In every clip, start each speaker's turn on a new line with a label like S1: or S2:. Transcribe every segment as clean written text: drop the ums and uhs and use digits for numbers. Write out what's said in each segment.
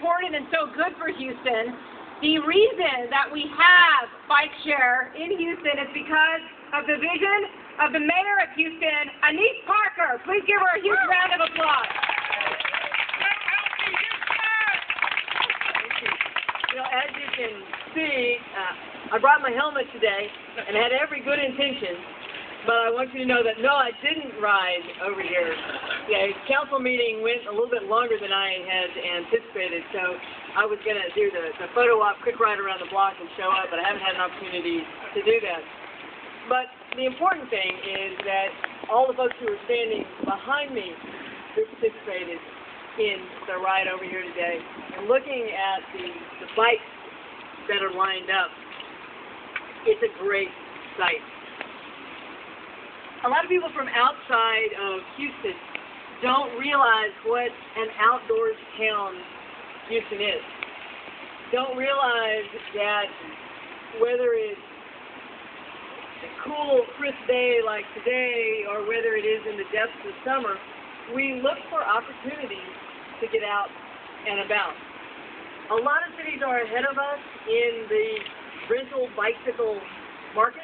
S1: important and so good for Houston. The reason that we have bike share in Houston is because of the vision of the mayor of Houston, Annise. Please give her a huge round of applause.
S2: You know, as you can see, I brought my helmet today and had every good intention, but I want you to know that no, I didn't ride over here. Yeah, council meeting went a little bit longer than I had anticipated, so I was going to do the photo op, quick ride around the block and show up, but I haven't had an opportunity to do that. But the important thing is that all the folks who are standing behind me who participated in the ride over here today, and looking at the bikes that are lined up, it's a great sight. A lot of people from outside of Houston don't realize what an outdoors town Houston is. Don't realize that whether it's a cool, crisp day like today, or whether it is in the depths of summer, we look for opportunities to get out and about. A lot of cities are ahead of us in the rental bicycle market,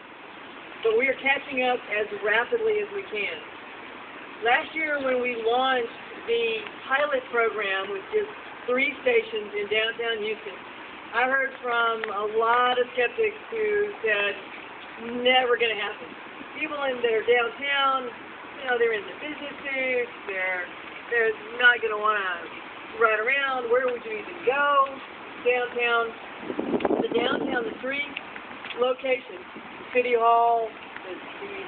S2: but we are catching up as rapidly as we can. Last year when we launched the pilot program with just 3 stations in downtown Houston, I heard from a lot of skeptics who said, never going to happen. People that are downtown, you know, they're in the business suits, they're not going to want to ride around. Where would you even go downtown? The 3 locations, City Hall, the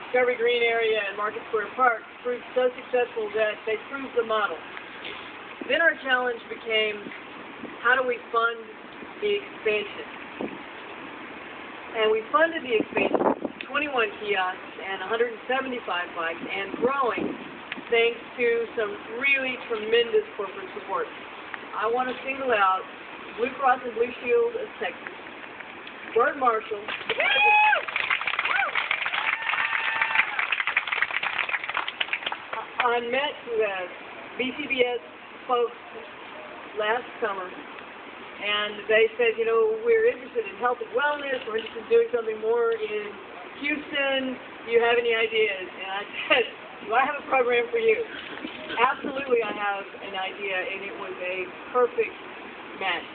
S2: Discovery Green area, and Market Square Park, proved so successful that they proved the model. Then our challenge became, how do we fund the expansion? And we funded the expansion, 21 kiosks and 175 bikes, and growing thanks to some really tremendous corporate support. I want to single out Blue Cross and Blue Shield of Texas, Bert Marshall, I met with BCBS folks last summer, and they said, you know, we're interested in health and wellness, we're interested in doing something more in Houston, do you have any ideas? And I said, do I have a program for you? Absolutely I have an idea, and it was a perfect match.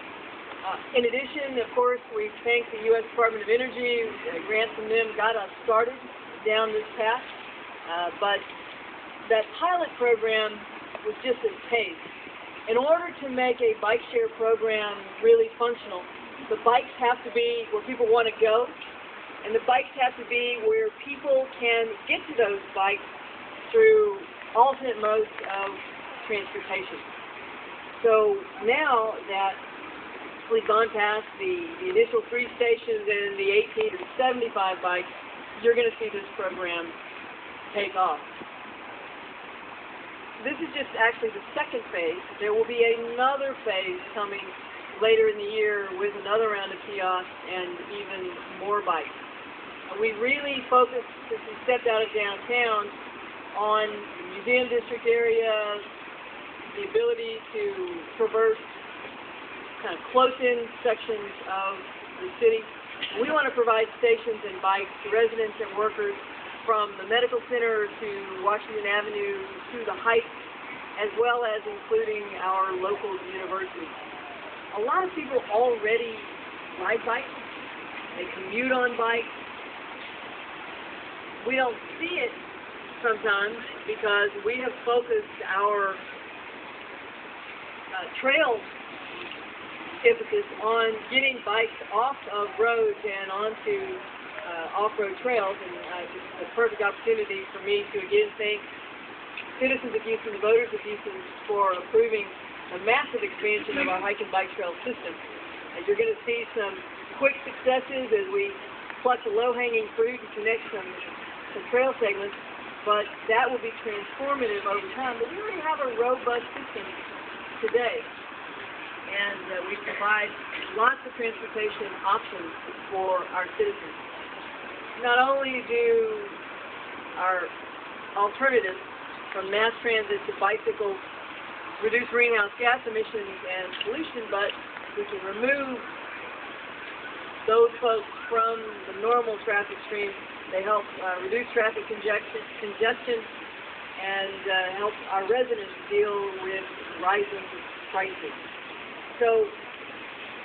S2: In addition, of course, we thank the U.S. Department of Energy. Grants from them got us started down this path, but that pilot program was just a taste. In order to make a bike share program really functional, the bikes have to be where people want to go, and the bikes have to be where people can get to those bikes through alternate modes of transportation. So now that we've gone past the initial 3 stations and the 18 to 75 bikes, you're going to see this program take off. This is just actually the 2nd phase. There will be another phase coming later in the year with another round of kiosks and even more bikes. We really focused, since we stepped out of downtown, on the museum district area, the ability to traverse kind of close-in sections of the city. We want to provide stations and bikes to residents and workers from the medical center to Washington Avenue to the Heights, as well as including our local universities. A lot of people already ride bikes. They commute on bikes. We don't see it sometimes because we have focused our trail emphasis on getting bikes off of roads and onto off-road trails, and it's a perfect opportunity for me to again thank citizens of Houston, the voters of Houston, for approving a massive expansion of our hike and bike trail system. And you're going to see some quick successes as we pluck the low-hanging fruit and connect some trail segments, but that will be transformative over time. But we already have a robust system today, and we provide lots of transportation options for our citizens. Not only do our alternatives from mass transit to bicycles reduce greenhouse gas emissions and pollution, but we can remove those folks from the normal traffic stream. They help reduce traffic congestion and help our residents deal with rising prices. So,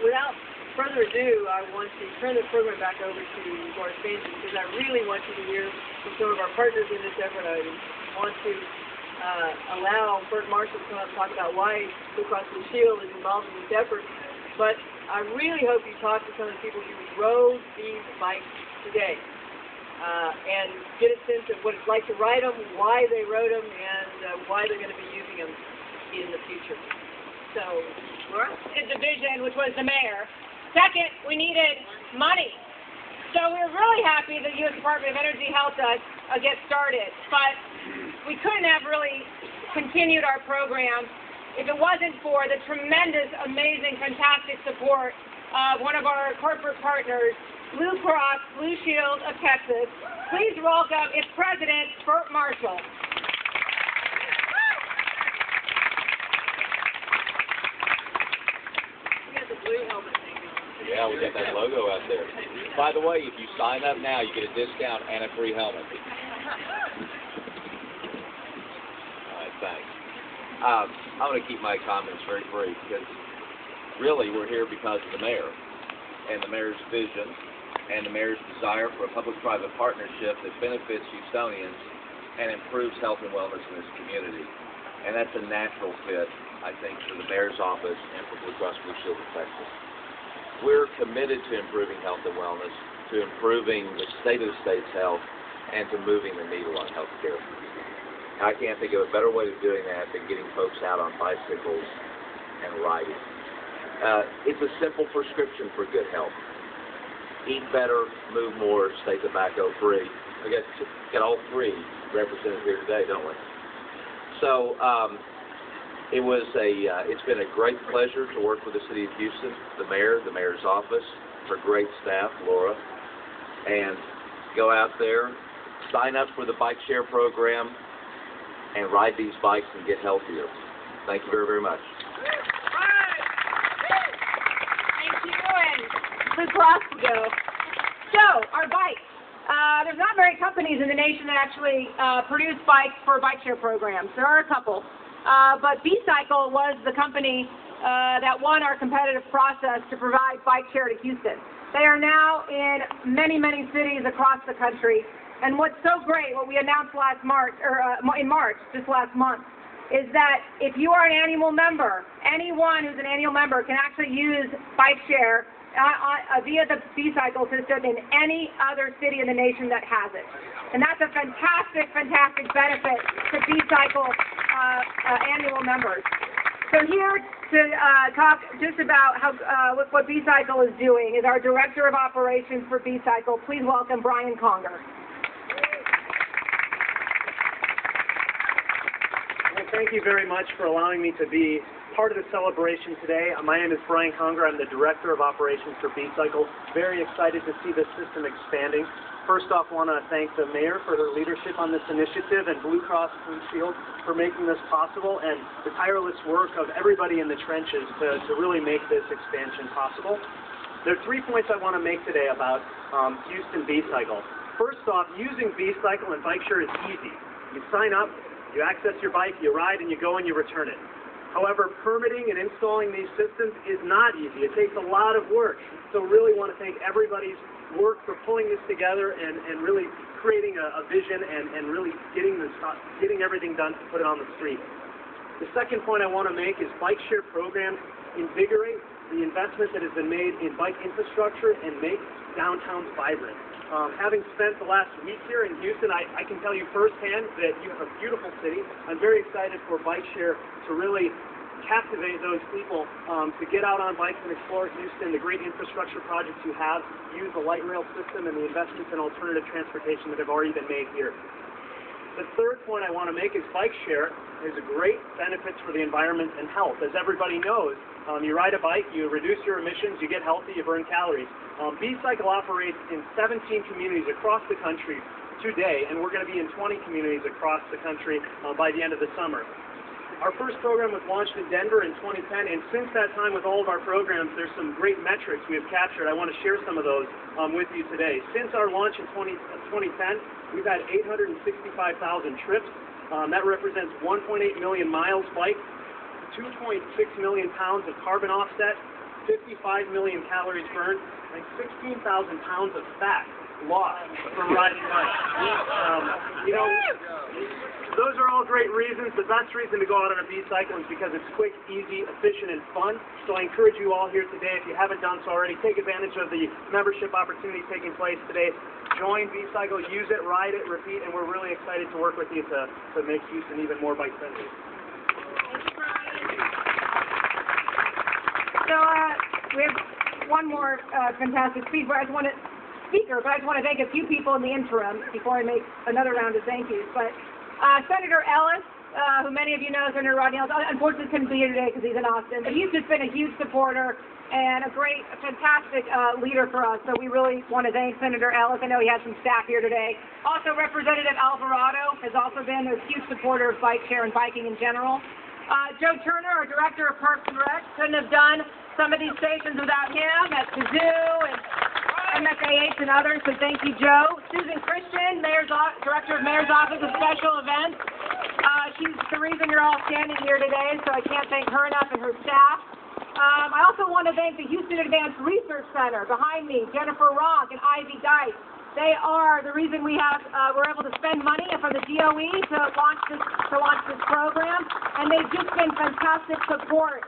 S2: without further ado, I want to turn the program back over to Laura Stanton, because I really want you to hear from some of our partners in this effort. I want to allow Bert Marshall to come up and talk about why Blue Cross Blue Shield is involved in this effort. But I really hope you talk to some of the people who rode these bikes today and get a sense of what it's like to ride them, why they rode them, and why they're going to be using them in the future. So, Laura?
S1: The vision, which was the mayor. Second, we needed money. So we were really happy the U.S. Department of Energy helped us get started. But we couldn't have really continued our program if it wasn't for the tremendous, amazing, fantastic support of one of our corporate partners, Blue Cross Blue Shield of Texas. Please welcome its president, Bert Marshall.
S2: We got the blue helmet thing on.
S3: Yeah, we got that logo out there. By the way, if you sign up now, you get a discount and a free helmet. All right, thanks. I'm going to keep my comments very brief, because really we're here because of the mayor and the mayor's vision and the mayor's desire for a public-private partnership that benefits Houstonians and improves health and wellness in this community. And that's a natural fit, I think, for the mayor's office and for Blue Cross Blue Shield of Texas. We're committed to improving health and wellness, to improving the state of the state's health, and to moving the needle on health care. I can't think of a better way of doing that than getting folks out on bicycles and riding. It's a simple prescription for good health. Eat better, move more, stay tobacco free. I guess we got all three represented here today, don't we? So it's been a great pleasure to work with the city of Houston, the mayor's office, her great staff, Laura, and go out there, sign up for the bike share program, and ride these bikes and get healthier. Thank you very, very much.
S1: Thank you, and Blue Cross will go. So, our bikes. There's not very companies in the nation that actually produce bikes for bike share programs. There are a couple. But B-Cycle was the company that won our competitive process to provide bike share to Houston. They are now in many, many cities across the country. And what's so great, what we announced last March, in March, just last month, is that if you are an annual member, anyone who's an annual member can actually use bike share via the B-Cycle system in any other city in the nation that has it. And that's a fantastic, fantastic benefit to B-Cycle annual members. So here to talk just about how what B-Cycle is doing is our Director of Operations for B-Cycle. Please welcome Brian Conger.
S4: Well, thank you very much for allowing me to be part of the celebration today. My name is Brian Conger. I'm the Director of Operations for B-Cycle. Very excited to see this system expanding. First off, I want to thank the mayor for her leadership on this initiative and Blue Cross Blue Shield for making this possible, and the tireless work of everybody in the trenches to really make this expansion possible. There are 3 points I want to make today about Houston B-Cycle. First off, using B-Cycle and bike share is easy. You sign up, you access your bike, you ride, and you go and you return it. However, permitting and installing these systems is not easy. It takes a lot of work. So really want to thank everybody's work for pulling this together and really creating a vision and really getting everything done to put it on the street. The second point I want to make is bike share programs invigorate the investment that has been made in bike infrastructure and make downtowns vibrant. Having spent the last week here in Houston, I can tell you firsthand that you have a beautiful city. I'm very excited for bike share to really captivate those people to get out on bikes and explore Houston, the great infrastructure projects you have, use the light rail system and the investments in alternative transportation that have already been made here. The third point I want to make is bike share is a great benefits for the environment and health. As everybody knows, you ride a bike, you reduce your emissions, you get healthy, you burn calories. B-Cycle operates in 17 communities across the country today, and we're going to be in 20 communities across the country by the end of the summer. Our first program was launched in Denver in 2010, and since that time with all of our programs, there's some great metrics we have captured. I want to share some of those with you today. Since our launch in 2010, we've had 865,000 trips. That represents 1.8 million miles biked, 2.6 million pounds of carbon offset, 55 million calories burned, and 16,000 pounds of fat lost from riding bikes. You know, those are all great reasons. The best reason to go out on a B-cycle is because it's quick, easy, efficient, and fun. So I encourage you all here today, if you haven't done so already, take advantage of the membership opportunity taking place today. Join B-cycle, use it, ride it, repeat, and we're really excited to work with you to make Houston even more bike-friendly.
S1: So we have one more fantastic speaker, but I just want to thank a few people in the interim before I make another round of thank yous. But Senator Ellis, who many of you know, Senator Rodney Ellis, unfortunately couldn't be here today because he's in Austin, but he's just been a huge supporter and a fantastic leader for us. So we really want to thank Senator Ellis. I know he has some staff here today. Also, Representative Alvarado has also been a huge supporter of bike share and biking in general. Joe Turner, our Director of Parks and Rec, couldn't have done some of these stations without him at Kazoo and MFAH and others, so thank you, Joe. Susan Christian, Director of Mayor's Office of Special Events. She's the reason you're all standing here today, so I can't thank her enough and her staff. I also want to thank the Houston Advanced Research Center behind me, Jennifer Ronk and Ivy Dice. They are the reason we're able to spend money from the DOE to launch this program, and they've just been fantastic support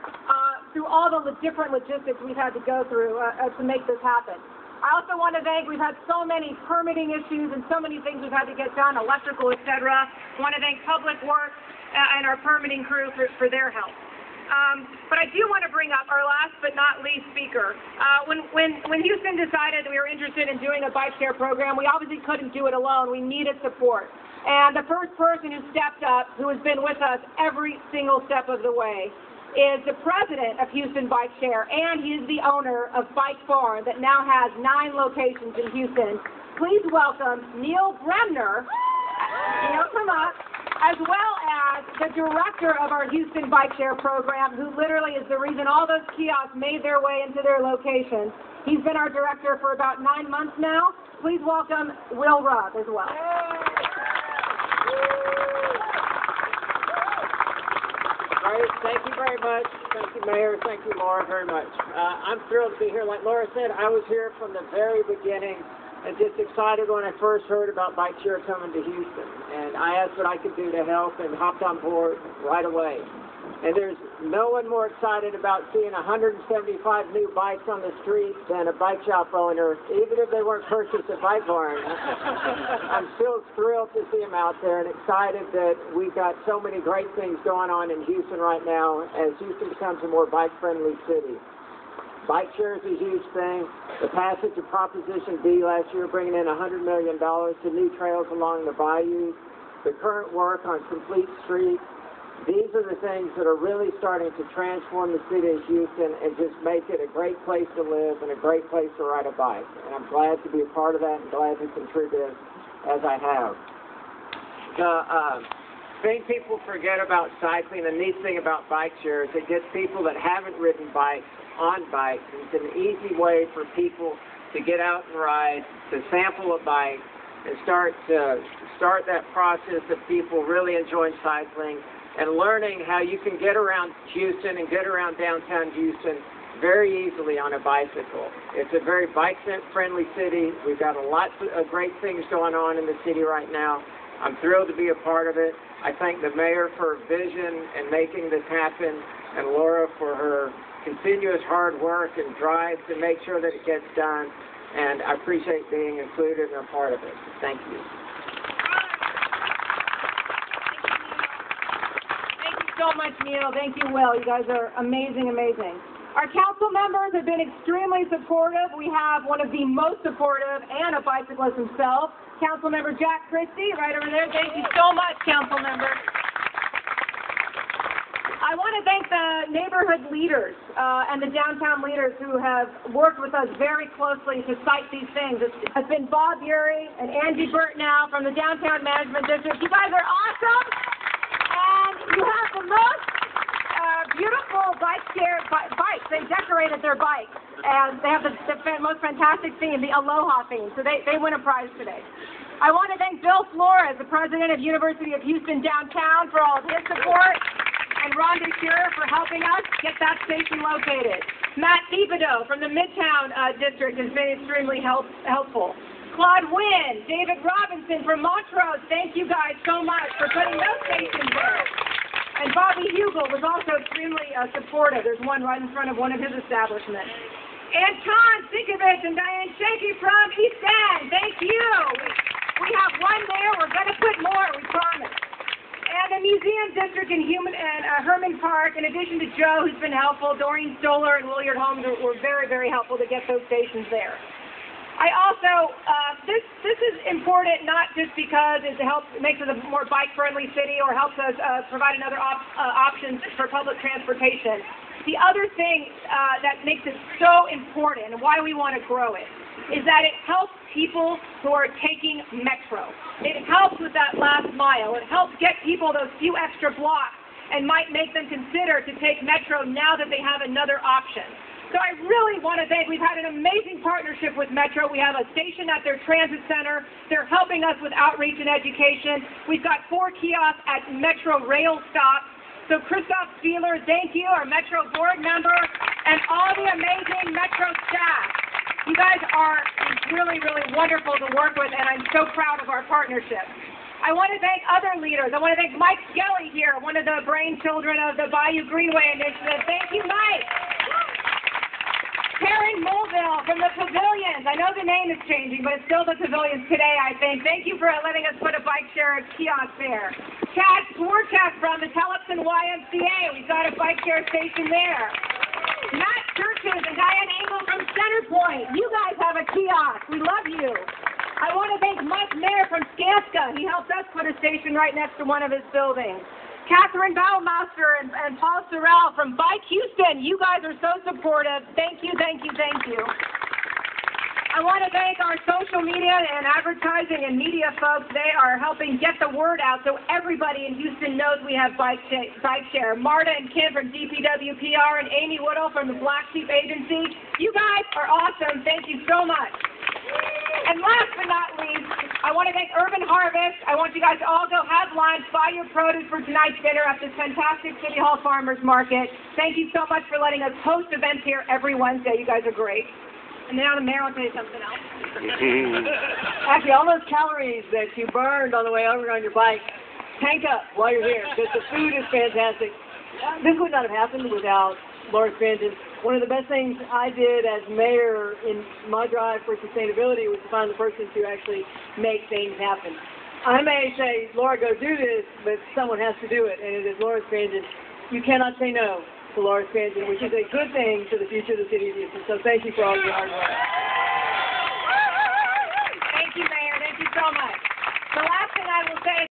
S1: through all the different logistics we've had to go through to make this happen. I also want to thank, we've had so many permitting issues and so many things we've had to get done, electrical, etc. I want to thank Public Works and our permitting crew for their help. But I do want to bring up our last but not least speaker. When Houston decided we were interested in doing a bike share program, we obviously couldn't do it alone. We needed support. And the first person who stepped up, who has been with us every single step of the way, is the president of Houston Bike Share, and he is the owner of Bike Barn that now has 9 locations in Houston. Please welcome Neil Bremner. Neil, come up. As well as the director of our Houston Bike Share program, who literally is the reason all those kiosks made their way into their locations. He's been our director for about 9 months now. Please welcome Will Rudd as well.
S5: Great. Thank you very much. Thank you, Mayor. Thank you, Laura, very much. I'm thrilled to be here. Like Laura said, I was here from the very beginning and just excited when I first heard about bike share coming to Houston. And I asked what I could do to help and hopped on board right away. And there's no one more excited about seeing 175 new bikes on the street than a bike shop owner, even if they weren't purchased at Bike Barn. I'm still thrilled to see them out there and excited that we've got so many great things going on in Houston right now as Houston becomes a more bike-friendly city. Bike share is a huge thing. The passage of Proposition B last year bringing in $100 million to new trails along the bayou. The current work on Complete Streets. These are the things that are really starting to transform the city of Houston and just make it a great place to live and a great place to ride a bike. And I'm glad to be a part of that and glad to contribute as I have. The thing people forget about cycling, the neat thing about bike share is it gets people that haven't ridden bikes on bikes. It's an easy way for people to get out and ride, to sample a bike, and start that process of people really enjoying cycling and learning how you can get around Houston and get around downtown Houston very easily on a bicycle. It's a very bike-friendly city. We've got a lot of great things going on in the city right now. I'm thrilled to be a part of it. I thank the mayor for her vision and making this happen, and Laura for her continuous hard work and drive to make sure that it gets done. And I appreciate being included and a part of it. Thank you.
S1: So much, Neil. Thank you, Will. You guys are amazing, amazing. Our council members have been extremely supportive. We have one of the most supportive and a bicyclist himself, Council Member Jack Christie, right over there. Thank you so much, Council Member. I want to thank the neighborhood leaders and the downtown leaders who have worked with us very closely to cite these things. It's been Bob Urey and Angie Bert now from the Downtown Management District. You guys are awesome. And You have the most beautiful bikes. They decorated their bikes, and they have the most fantastic theme, the Aloha theme. So they win a prize today. I want to thank Bill Flores, the president of University of Houston Downtown, for all of his support, and Rhonda Shearer for helping us get that station located. Matt Thibodeau from the Midtown District has been extremely helpful. Claude Wynn, David Robinson from Montrose, thank you guys so much for putting those stations there. And Bobby Hugel was also extremely supportive. There's one right in front of one of his establishments. Anton Sikovich and Diane Shanky from East End, thank you. We have one there. We're going to put more, we promise. And the Museum District in Herman Park, in addition to Joe, who's been helpful, Doreen Stoller and Williard Holmes were very, very helpful to get those stations there. I also, this is important not just because it makes us a more bike-friendly city or helps us provide another options for public transportation. The other thing that makes it so important and why we want to grow it is that it helps people who are taking Metro. It helps with that last mile. It helps get people those few extra blocks and might make them consider to take Metro now that they have another option. So I really want to thank, we've had an amazing partnership with Metro. We have a station at their transit center. They're helping us with outreach and education. We've got 4 kiosks at Metro rail stops. So Christoph Spieler, thank you, our Metro board member, and all the amazing Metro staff. You guys are really, really wonderful to work with, and I'm so proud of our partnership. I want to thank other leaders. I want to thank Mike Skelly here, one of the brainchildren of the Bayou Greenway Initiative. Thank you, Mike. Karen Mulville from the Pavilions. I know the name is changing, but it's still the Pavilions today, I think. Thank you for letting us put a bike share kiosk there. Chad Swarchak from the Tellefson YMCA. We've got a bike share station there. Matt Churches and Diane Engel from Centerpoint. You guys have a kiosk. We love you. I want to thank Mike Mayer from Skanska. He helped us put a station right next to one of his buildings. Catherine Baumeister and Paul Sorrell from Bike Houston. You guys are so supportive. Thank you, thank you, thank you. I want to thank our social media and advertising and media folks. They are helping get the word out so everybody in Houston knows we have bike share. Marta and Kim from DPW PR and Amy Woodall from the Black Sheep Agency. You guys are awesome. Thank you so much. And last but not least, I want to thank Urban Harvest. I want you guys to all go have lunch, buy your produce for tonight's dinner at this fantastic City Hall Farmers Market. Thank you so much for letting us host events here every Wednesday. You guys are great. And now the mayor will tell you something else.
S2: Actually, all those calories that you burned on the way over on your bike, tank up while you're here, because the food is fantastic. This would not have happened without Laura Spangen. One of the best things I did as mayor in my drive for sustainability was to find the person to actually make things happen. I may say, Laura, go do this, but someone has to do it, and it is Laura Spangen. You cannot say no to Laura Spangen, which is a good thing for the future of the city of Houston. So thank you for all your hard work.
S1: Thank you, Mayor. Thank you so much. The last thing I will say